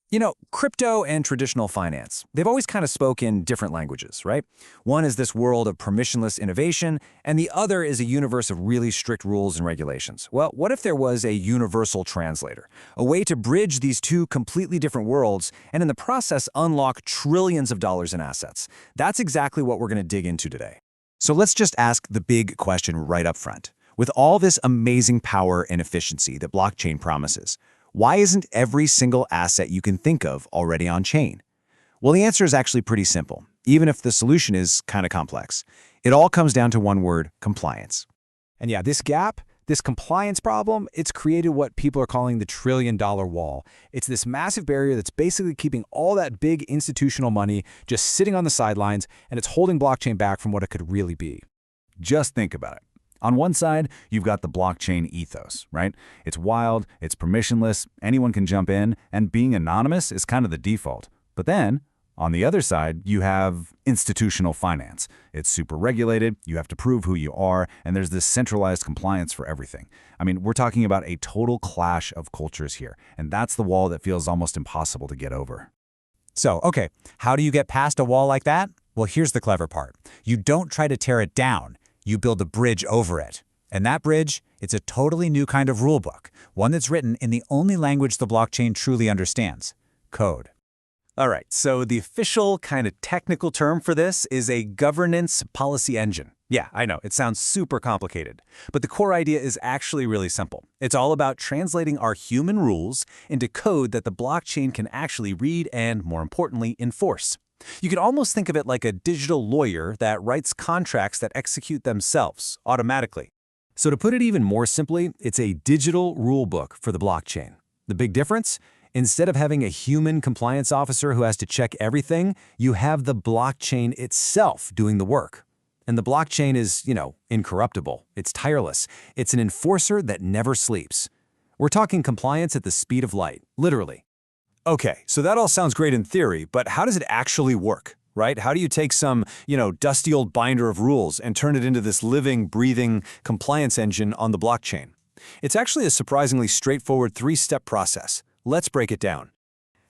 You know, crypto and traditional finance, they've always kind of spoken different languages, right? One is this world of permissionless innovation, and the other is a universe of really strict rules and regulations. Well, what if there was a universal translator, a way to bridge these two completely different worlds and in the process unlock trillions of dollars in assets? That's exactly what we're going to dig into today. So let's just ask the big question right up front. With all this amazing power and efficiency that blockchain promises, why isn't every single asset you can think of already on chain? Well, the answer is actually pretty simple, even if the solution is kind of complex. It all comes down to one word: compliance. And yeah, this gap, this compliance problem, it's created what people are calling the trillion-dollar wall. It's this massive barrier that's basically keeping all that big institutional money just sitting on the sidelines, and it's holding blockchain back from what it could really be. Just think about it. On one side, you've got the blockchain ethos, right? It's wild, it's permissionless, anyone can jump in, and being anonymous is kind of the default. But then, on the other side, you have institutional finance. It's super regulated, you have to prove who you are, and there's this centralized compliance for everything. I mean, we're talking about a total clash of cultures here, and that's the wall that feels almost impossible to get over. So, okay, how do you get past a wall like that? Well, here's the clever part. You don't try to tear it down. You build a bridge over it. And that bridge, it's a totally new kind of rulebook, one that's written in the only language the blockchain truly understands: code. All right, so the official kind of technical term for this is a governance policy engine. Yeah, I know, it sounds super complicated, but the core idea is actually really simple. It's all about translating our human rules into code that the blockchain can actually read and, more importantly, enforce. You can almost think of it like a digital lawyer that writes contracts that execute themselves automatically. So to put it even more simply, it's a digital rulebook for the blockchain. The big difference? Instead of having a human compliance officer who has to check everything, you have the blockchain itself doing the work. And the blockchain is, incorruptible. It's tireless. It's an enforcer that never sleeps. We're talking compliance at the speed of light, literally. Okay, so that all sounds great in theory, but how does it actually work, right? How do you take some, dusty old binder of rules and turn it into this living, breathing compliance engine on the blockchain? It's actually a surprisingly straightforward three-step process. Let's break it down.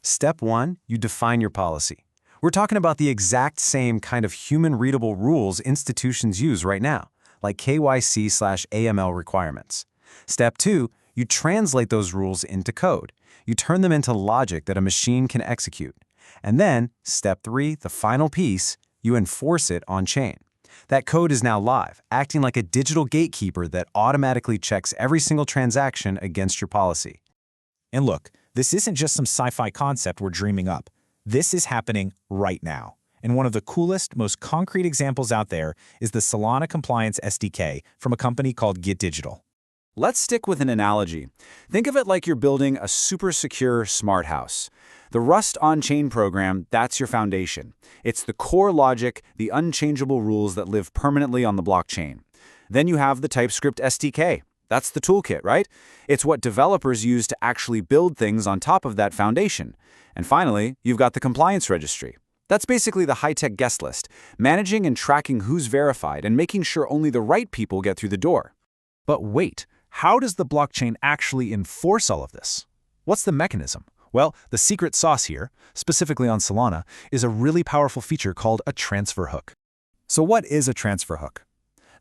Step 1, you define your policy. We're talking about the exact same kind of human-readable rules institutions use right now, like KYC/AML requirements. Step 2, you translate those rules into code. You turn them into logic that a machine can execute. And then, step 3, the final piece, you enforce it on-chain. That code is now live, acting like a digital gatekeeper that automatically checks every single transaction against your policy. And look, this isn't just some sci-fi concept we're dreaming up. This is happening right now. And one of the coolest, most concrete examples out there is the Solana Compliance SDK from a company called GitDigital. Let's stick with an analogy. Think of it like you're building a super secure smart house. The Rust on-chain program, that's your foundation. It's the core logic, the unchangeable rules that live permanently on the blockchain. Then you have the TypeScript SDK. That's the toolkit, right? It's what developers use to actually build things on top of that foundation. And finally, you've got the compliance registry. That's basically the high-tech guest list, managing and tracking who's verified and making sure only the right people get through the door. But wait, how does the blockchain actually enforce all of this? What's the mechanism? Well, the secret sauce here, specifically on Solana, is a really powerful feature called a transfer hook. So what is a transfer hook?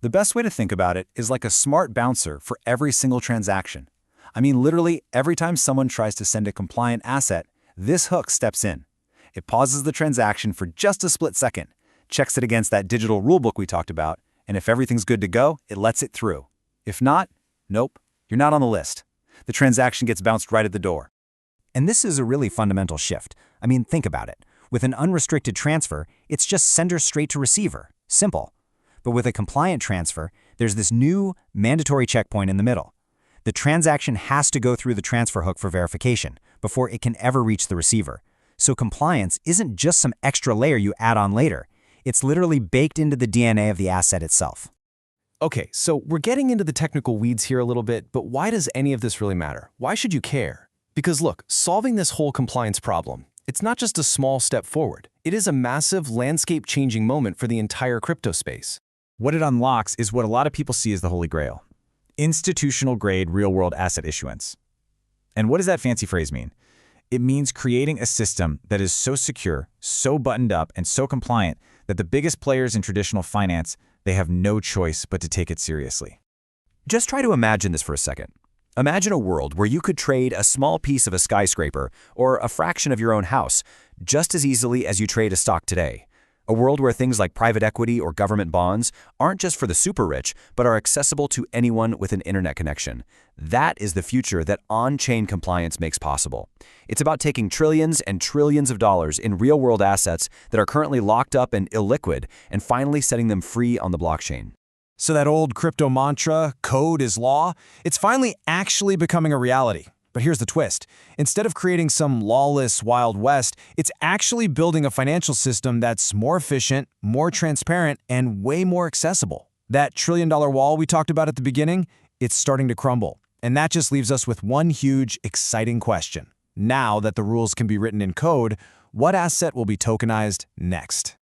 The best way to think about it is like a smart bouncer for every single transaction. I mean, literally, every time someone tries to send a compliant asset, this hook steps in. It pauses the transaction for just a split second, checks it against that digital rulebook we talked about, and if everything's good to go, it lets it through. If not, nope, you're not on the list. The transaction gets bounced right at the door. And this is a really fundamental shift. I mean, think about it. With an unrestricted transfer, it's just sender straight to receiver. Simple. But with a compliant transfer, there's this new mandatory checkpoint in the middle. The transaction has to go through the transfer hook for verification before it can ever reach the receiver. So compliance isn't just some extra layer you add on later. It's literally baked into the DNA of the asset itself. Okay, so we're getting into the technical weeds here a little bit, but why does any of this really matter? Why should you care? Because look, solving this whole compliance problem, it's not just a small step forward. It is a massive landscape-changing moment for the entire crypto space. What it unlocks is what a lot of people see as the Holy Grail: institutional-grade real-world asset issuance. And what does that fancy phrase mean? It means creating a system that is so secure, so buttoned up, and so compliant that the biggest players in traditional finance, they have no choice but to take it seriously. Just try to imagine this for a second. Imagine a world where you could trade a small piece of a skyscraper or a fraction of your own house just as easily as you trade a stock today. A world where things like private equity or government bonds aren't just for the super rich, but are accessible to anyone with an internet connection. That is the future that on-chain compliance makes possible. It's about taking trillions and trillions of dollars in real-world assets that are currently locked up and illiquid and finally setting them free on the blockchain. So that old crypto mantra, code is law, it's finally actually becoming a reality. But here's the twist. Instead of creating some lawless Wild West, it's actually building a financial system that's more efficient, more transparent, and way more accessible. That trillion-dollar wall we talked about at the beginning, it's starting to crumble. And that just leaves us with one huge, exciting question. Now that the rules can be written in code, what asset will be tokenized next?